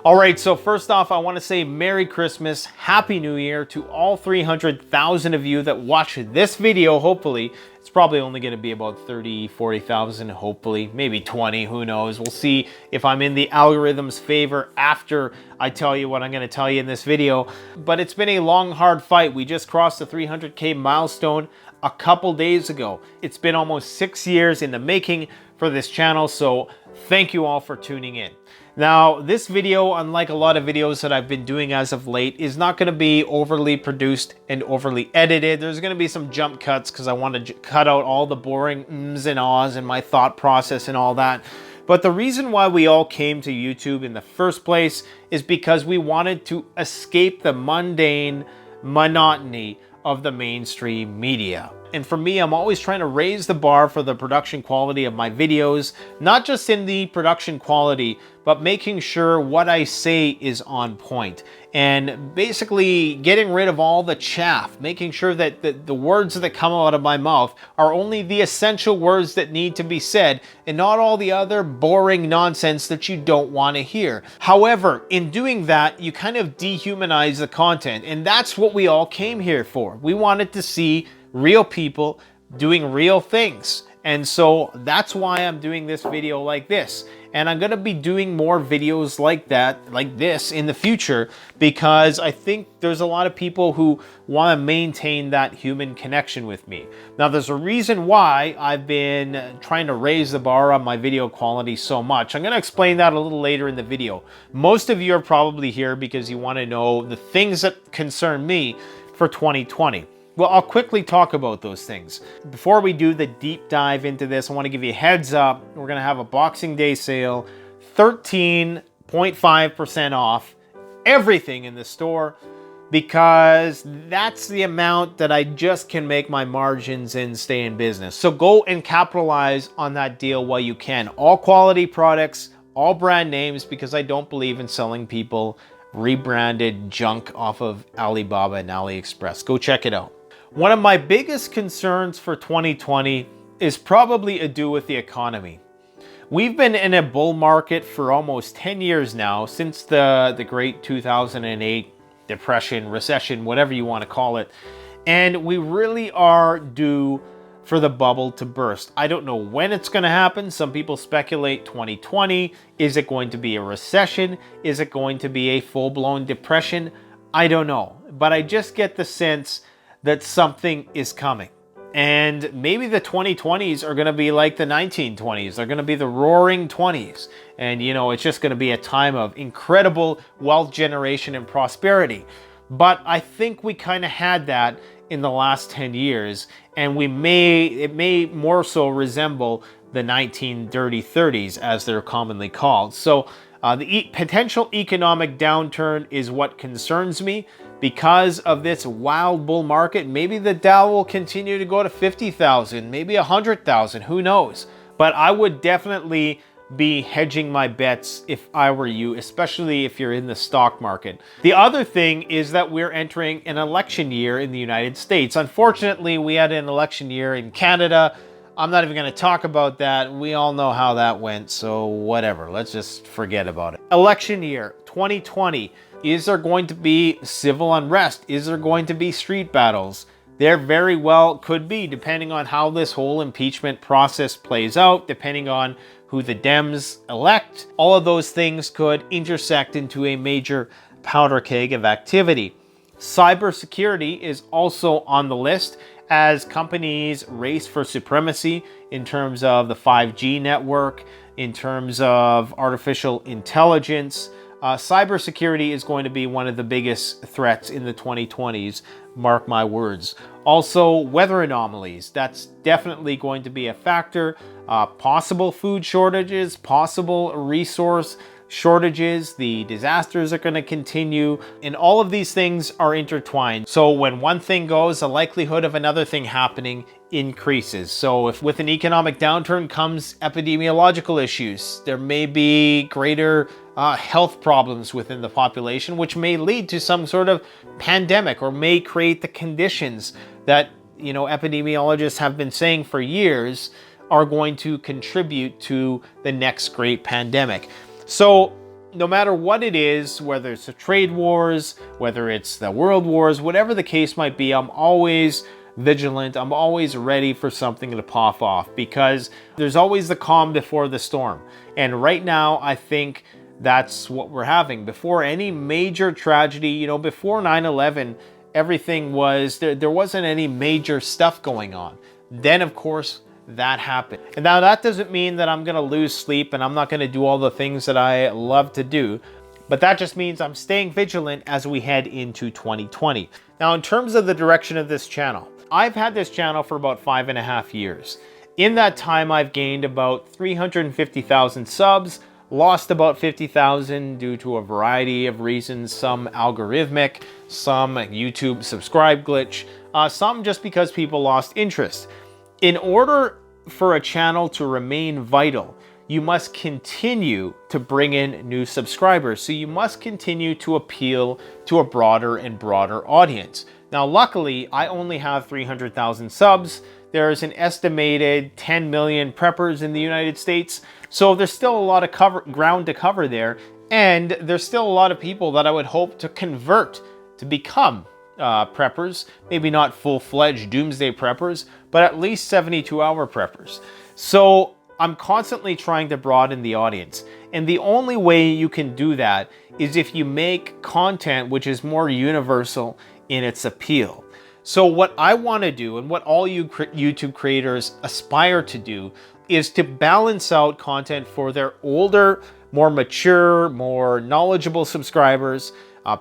All right, so first off, I want to say Merry Christmas, Happy New Year to all 300,000 of you that watch this video, hopefully. It's probably only going to be about 30, 40,000, hopefully, maybe 20, who knows. We'll see if I'm in the algorithm's favor after I tell you what I'm going to tell you in this video. But it's been a long, hard fight. We just crossed the 300K milestone a couple days ago. It's been almost 6 years in the making for this channel, so thank you all for tuning in. Now, this video, unlike a lot of videos that I've been doing as of late, is not going to be overly produced and overly edited. There's going to be some jump cuts because I want to cut out all the boring ums and ahs and my thought process and all that. But the reason why we all came to YouTube in the first place is because we wanted to escape the mundane monotony of the mainstream media. And for me, I'm always trying to raise the bar for the production quality of my videos, not just in the production quality, but making sure what I say is on point. And basically getting rid of all the chaff, making sure that the words that come out of my mouth are only the essential words that need to be said and not all the other boring nonsense that you don't want to hear. However, in doing that, you kind of dehumanize the content, and that's what we all came here for. We wanted to see real people doing real things. And so that's why I'm doing this video like this. And I'm going to be doing more videos like that, like this in the future, because I think there's a lot of people who want to maintain that human connection with me. Now, there's a reason why I've been trying to raise the bar on my video quality so much. I'm going to explain that a little later in the video. Most of you are probably here because you want to know the things that concern me for 2020. Well, I'll quickly talk about those things. Before we do the deep dive into this, I want to give you a heads up. We're going to have a Boxing Day sale, 13.5% off everything in the store, because that's the amount that I just can make my margins and stay in business. So go and capitalize on that deal while you can. All quality products, all brand names, because I don't believe in selling people rebranded junk off of Alibaba and AliExpress. Go check it out. One of my biggest concerns for 2020 is probably ado with the economy. We've been in a bull market for almost 10 years now, since the great 2008 depression, recession, whatever you want to call it. And we really are due for the bubble to burst. I don't know when it's going to happen. Some people speculate 2020. Is it going to be a recession? Is it going to be a full-blown depression? I don't know. But I just get the sense that something is coming. And maybe the 2020s are going to be like the 1920s. They're going to be the roaring 20s. And, you know, it's just going to be a time of incredible wealth generation and prosperity. But I think we kind of had that in the last 10 years. And it may more so resemble the 1930s, as they're commonly called. So the potential economic downturn is what concerns me. Because of this wild bull market, maybe the Dow will continue to go to 50,000, maybe 100,000, who knows? But I would definitely be hedging my bets if I were you, especially if you're in the stock market. The other thing is that we're entering an election year in the United States. Unfortunately, we had an election year in Canada. I'm not even going to talk about that. We all know how that went, so whatever. Let's just forget about it. Election year 2020. Is there going to be civil unrest? Is there going to be street battles? There very well could be, depending on how this whole impeachment process plays out, depending on who the Dems elect. All of those things could intersect into a major powder keg of activity. Cybersecurity is also on the list as companies race for supremacy in terms of the 5G network, in terms of artificial intelligence. Cybersecurity is going to be one of the biggest threats in the 2020s, mark my words. Also, weather anomalies, that's definitely going to be a factor. Possible food shortages, possible resource shortages, the disasters are going to continue, and all of these things are intertwined. So when one thing goes, the likelihood of another thing happening increases. So if with an economic downturn comes epidemiological issues, there may be greater health problems within the population, which may lead to some sort of pandemic or may create the conditions that, you know, epidemiologists have been saying for years are going to contribute to the next great pandemic. So no matter what it is, whether it's the trade wars, whether it's the world wars, whatever the case might be, I'm always vigilant. I'm always ready for something to pop off, because there's always the calm before the storm. And right now, I think that's what we're having. Before any major tragedy, you know, before 9/11, everything was, there wasn't any major stuff going on. Then, of course, that happened. And now that doesn't mean that I'm gonna lose sleep and I'm not gonna do all the things that I love to do, but that just means I'm staying vigilant as we head into 2020. Now, in terms of the direction of this channel, I've had this channel for about 5.5 years. In that time, I've gained about 350,000 subs, lost about 50,000 due to a variety of reasons, some algorithmic, some YouTube subscribe glitch, some just because people lost interest. In order for a channel to remain vital, you must continue to bring in new subscribers. So you must continue to appeal to a broader and broader audience. Now, luckily, I only have 300,000 subs. There's an estimated 10 million preppers in the United States. So there's still a lot of ground to cover there. And there's still a lot of people that I would hope to convert to become preppers. Maybe not full-fledged doomsday preppers, but at least 72-hour preppers. So I'm constantly trying to broaden the audience. And the only way you can do that is if you make content which is more universal in its appeal. So what I want to do, and what all you YouTube creators aspire to do, is to balance out content for their older, more mature, more knowledgeable subscribers,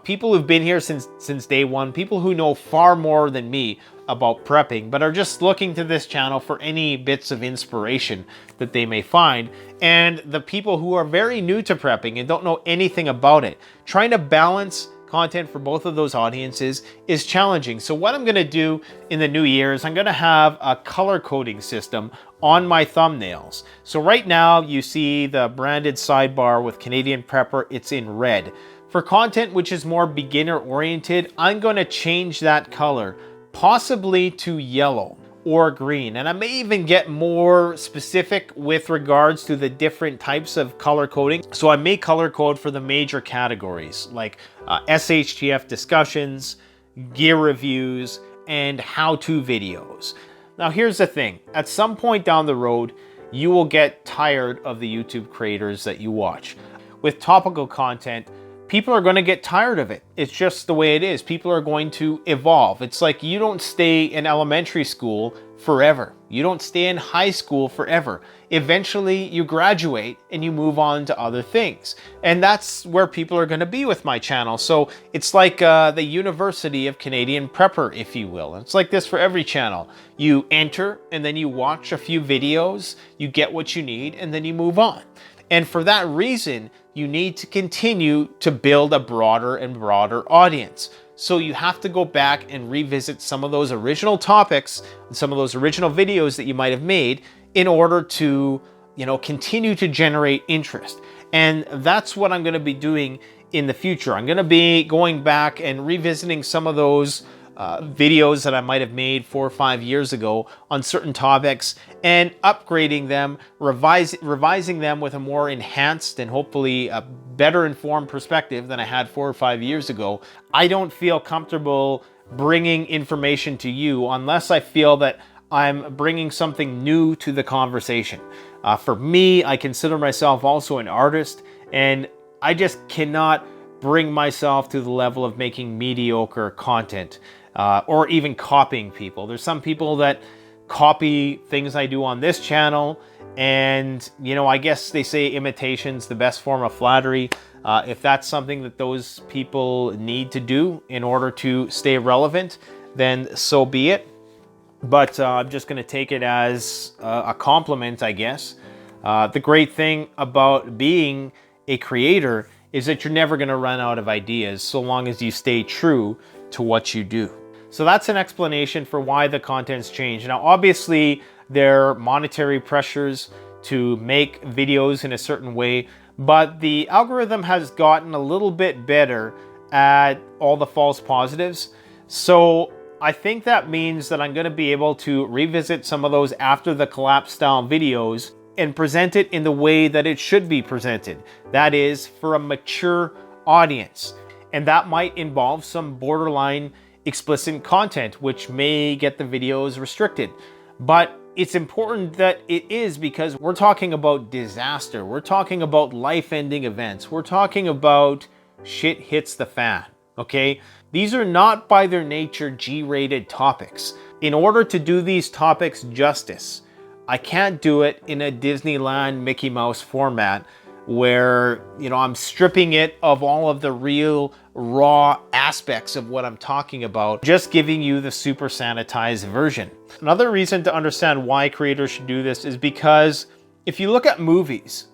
people who've been here since day one, people who know far more than me about prepping, but are just looking to this channel for any bits of inspiration that they may find, and the people who are very new to prepping and don't know anything about it. Trying to balance content for both of those audiences is challenging. So what I'm going to do in the new year is I'm going to have a color coding system on my thumbnails. So right now you see the branded sidebar with Canadian Prepper, it's in red. For content which is more beginner oriented, I'm going to change that color, possibly to yellow or green. And I may even get more specific with regards to the different types of color coding. So I may color code for the major categories like SHTF discussions, gear reviews, and how-to videos. Now here's the thing, at some point down the road, you will get tired of the YouTube creators that you watch. With topical content, people are going to get tired of it. It's just the way it is. People are going to evolve. It's like you don't stay in elementary school forever. You don't stay in high school forever. Eventually, you graduate and you move on to other things. And that's where people are going to be with my channel. So it's like the University of Canadian Prepper, if you will. It's like this for every channel. You enter and then you watch a few videos, you get what you need, and then you move on. And for that reason, you need to continue to build a broader and broader audience. So you have to go back and revisit some of those original topics, some of those original videos that you might have made in order to, you know, continue to generate interest. And that's what I'm going to be doing in the future. I'm going to be going back and revisiting some of those videos that I might have made 4 or 5 years ago on certain topics and upgrading them, revising them with a more enhanced and hopefully a better informed perspective than I had 4 or 5 years ago. I don't feel comfortable bringing information to you unless I feel that I'm bringing something new to the conversation. For me, I consider myself also an artist, and I just cannot bring myself to the level of making mediocre content. Or even copying people. There's some people that copy things I do on this channel, and you know, I guess they say imitation's the best form of flattery. If that's something that those people need to do in order to stay relevant, then so be it. But I'm just going to take it as a compliment, I guess. The great thing about being a creator is that you're never going to run out of ideas so long as you stay true to what you do. So that's an explanation for why the content's changed. Now, obviously, there are monetary pressures to make videos in a certain way, but the algorithm has gotten a little bit better at all the false positives. So I think that means that I'm going to be able to revisit some of those after the collapse style videos and present it in the way that it should be presented. That is, for a mature audience. And that might involve some borderline explicit content, which may get the videos restricted. But it's important that it is, because we're talking about disaster. We're talking about life-ending events. We're talking about shit hits the fan, okay? These are not by their nature G-rated topics. In order to do these topics justice, I can't do it in a Disneyland Mickey Mouse format where, I'm stripping it of all of the real raw aspects of what I'm talking about, just giving you the super sanitized version. Another reason to understand why creators should do this is because if you look at movies,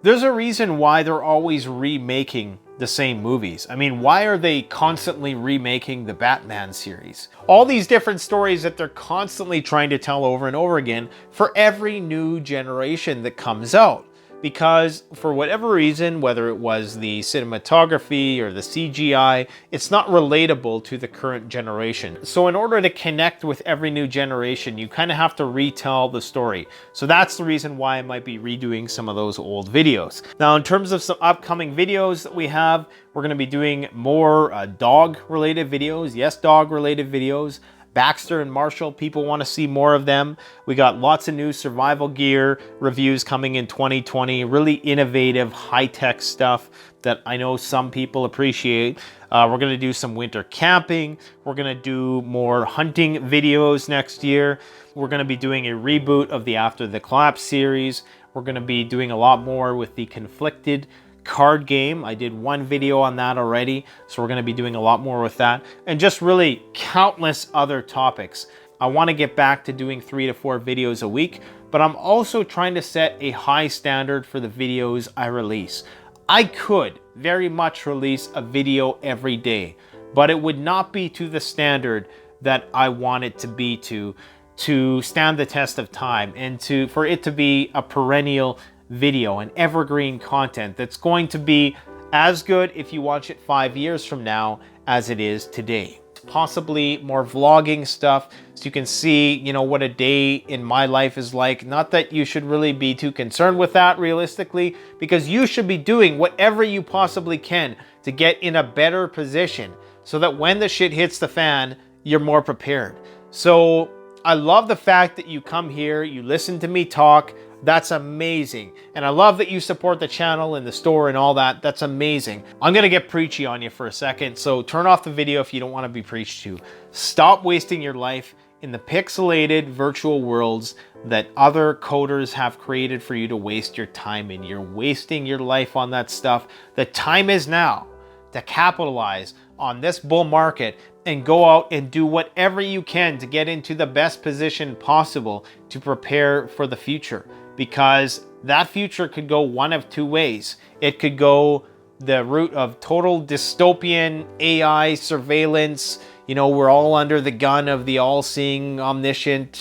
there's a reason why they're always remaking the same movies. I mean, why are they constantly remaking the Batman series? All these different stories that they're constantly trying to tell over and over again for every new generation that comes out. Because for whatever reason, whether it was the cinematography or the CGI, it's not relatable to the current generation. So in order to connect with every new generation, you kind of have to retell the story. So that's the reason why I might be redoing some of those old videos. Now, in terms of some upcoming videos that we have, we're going to be doing more dog-related videos. Yes, dog-related videos. Baxter and Marshall, people want to see more of them. We got lots of new survival gear reviews coming in 2020. Really innovative, high-tech stuff that I know some people appreciate. We're going to do some winter camping. We're going to do more hunting videos next year. We're going to be doing a reboot of the After the Collapse series. We're going to be doing a lot more with the Conflicted card game. I did one video on that already, so we're going to be doing a lot more with that, and just really countless other topics. I want to get back to doing 3 to 4 videos a week, but I'm also trying to set a high standard for the videos I release. I could very much release a video every day, but it would not be to the standard that I want it to be to stand the test of time, and for it to be a perennial video and evergreen content that's going to be as good if you watch it 5 years from now as it is today. Possibly more vlogging stuff so you can see, what a day in my life is like. Not that you should really be too concerned with that realistically, because you should be doing whatever you possibly can to get in a better position so that when the shit hits the fan, you're more prepared. So I love the fact that you come here, you listen to me talk. That's amazing. And I love that you support the channel and the store and all that. That's amazing. I'm going to get preachy on you for a second, so turn off the video if you don't want to be preached to. Stop wasting your life in the pixelated virtual worlds that other coders have created for you to waste your time in. You're wasting your life on that stuff. The time is now to capitalize on this bull market and go out and do whatever you can to get into the best position possible to prepare for the future. Because that future could go one of two ways. It could go the route of total dystopian AI surveillance. We're all under the gun of the all-seeing, omniscient,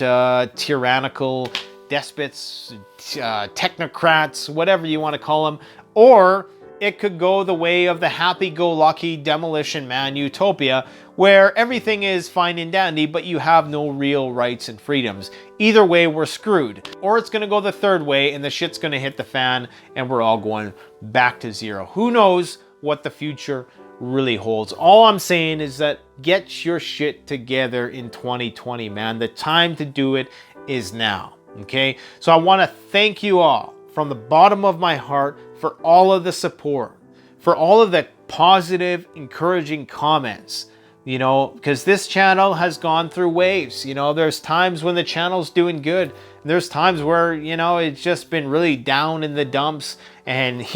tyrannical despots, technocrats, whatever you want to call them. Or it could go the way of the happy-go-lucky demolition man utopia, where everything is fine and dandy, but you have no real rights and freedoms. Either way, we're screwed. Or it's going to go the third way, and the shit's going to hit the fan, and we're all going back to zero. Who knows what the future really holds? All I'm saying is that get your shit together in 2020, man. The time to do it is now, okay? So I want to thank you all from the bottom of my heart for all of the support, for all of the positive, encouraging comments, because this channel has gone through waves. There's times when the channel's doing good, and there's times where, it's just been really down in the dumps, and,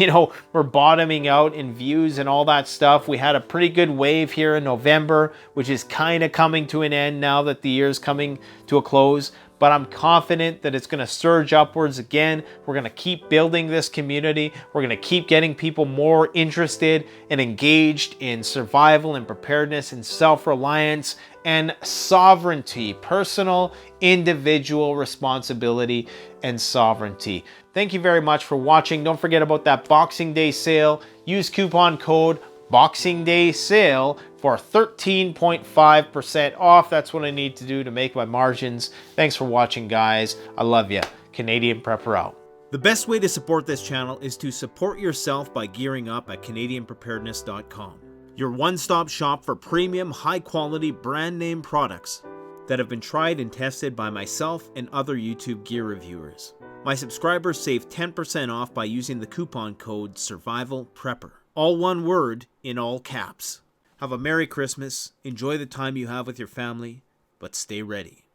we're bottoming out in views and all that stuff. We had a pretty good wave here in November, which is kind of coming to an end now that the year's coming to a close. But I'm confident that it's going to surge upwards again. We're going to keep building this community. We're going to keep getting people more interested and engaged in survival and preparedness and self-reliance and sovereignty, personal, individual responsibility and sovereignty. Thank you very much for watching. Don't forget about that Boxing Day sale. Use coupon code Boxing Day Sale for 13.5% off. That's what I need to do to make my margins. Thanks for watching, guys. I love you. Canadian Prepper out. The best way to support this channel is to support yourself by gearing up at CanadianPreparedness.com, your one-stop shop for premium, high-quality, brand-name products that have been tried and tested by myself and other YouTube gear reviewers. My subscribers save 10% off by using the coupon code SURVIVALPREPPER. All one word in all caps. Have a Merry Christmas, enjoy the time you have with your family, but stay ready.